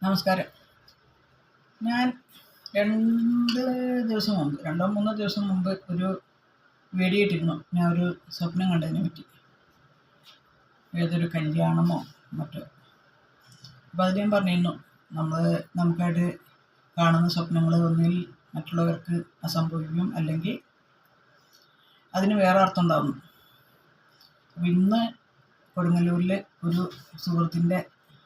നമസ്കാരം. ഞാൻ 2-3 ദിവസം മുമ്പ് ഒരു വീഡിയോ ഇട്ടിരുന്നു. ഞാൻ ഒരു സ്വപ്നം കണ്ടതിനെ പറ്റി. ഏതൊരു കല്യാണമോ മറ്റോ. അപ്പോൾ അത് ഞാൻ പറഞ്ഞിരുന്നു, നമുക്കായിട്ട് കാണുന്ന സ്വപ്നങ്ങൾ ഒന്നിൽ മറ്റുള്ളവർക്ക് അസംഭവിക്കും, അല്ലെങ്കിൽ അതിന് വേറെ അർത്ഥം ഉണ്ടാകുന്നു. അപ്പോൾ ഇന്ന് കൊടുങ്ങല്ലൂരിൽ ഒരു സുഹൃത്തിൻ്റെ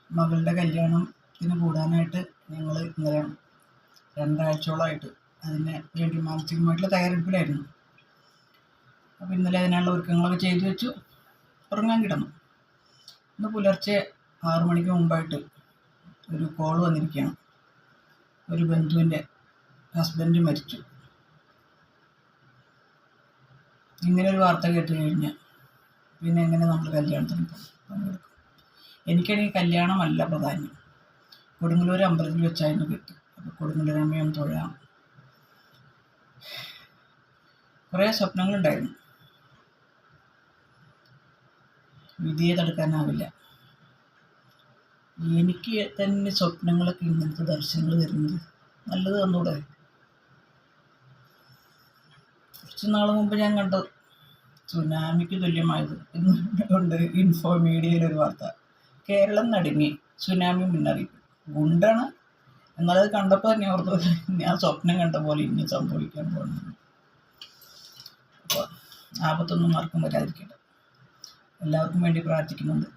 മകളുടെ കല്യാണത്തിന് കൂടാനായിട്ട് ഞങ്ങൾ ഇന്നലെ 2 ആഴ്ചയോളമായിട്ട് അതിന് വേണ്ടി മാനസികമായിട്ടുള്ള തയ്യാറെടുപ്പിലായിരുന്നു. അപ്പോൾ ഇന്നലെ അതിനുള്ള ഒരുക്കങ്ങളൊക്കെ ചെയ്തു വെച്ചു, ഉറങ്ങാൻ കിടന്നു. ഇന്ന് പുലർച്ചെ 6 മണിക്ക് മുമ്പായിട്ട് ഒരു കോൾ വന്നിരിക്കുകയാണ്. ഒരു ബന്ധുവിൻ്റെ ഹസ്ബൻഡ് മരിച്ചു. ഇങ്ങനെ ഒരു വാർത്ത കേട്ട് കഴിഞ്ഞാൽ പിന്നെ എങ്ങനെ നമ്മൾ കല്യാണത്തിന് പങ്കെടുക്കും? എനിക്കാണെങ്കിൽ കല്യാണമല്ല പ്രധാനം. കൊടുങ്ങല്ലൂർ അമ്പലത്തിൽ വെച്ചായിരുന്നു കിട്ടി. അപ്പോൾ കൊടുങ്ങല്ലൂരമ്മയും തൊഴാം. കുറേ സ്വപ്നങ്ങളുണ്ടായിരുന്നു. വിധിയെ തടുക്കാനാവില്ല. എനിക്ക് തന്നെ സ്വപ്നങ്ങളൊക്കെ ഇങ്ങനത്തെ ദർശനങ്ങൾ വരുന്നത് നല്ലത് തന്നൂടെ? കുറച്ച് നാൾ മുമ്പ് ഞാൻ കണ്ടു സുനാമിക്ക് തുല്യമായത് എന്നുകൊണ്ട് ഇൻഫോ മീഡിയയിലൊരു വാർത്ത. കേരളം നടുങ്ങി, സുനാമി മുന്നറിയിപ്പ്. ഗുണ്ടാണ്. എന്നാലത് കണ്ടപ്പോൾ തന്നെ ഓർത്ത് ഞാൻ സ്വപ്നം കണ്ട പോലെ ഇനി സംഭവിക്കാൻ പോകുന്നു. അപ്പോൾ ആപത്തൊന്നും ആർക്കും വരാതിരിക്കട്ടെ. എല്ലാവർക്കും വേണ്ടി പ്രാർത്ഥിക്കുന്നുണ്ട്.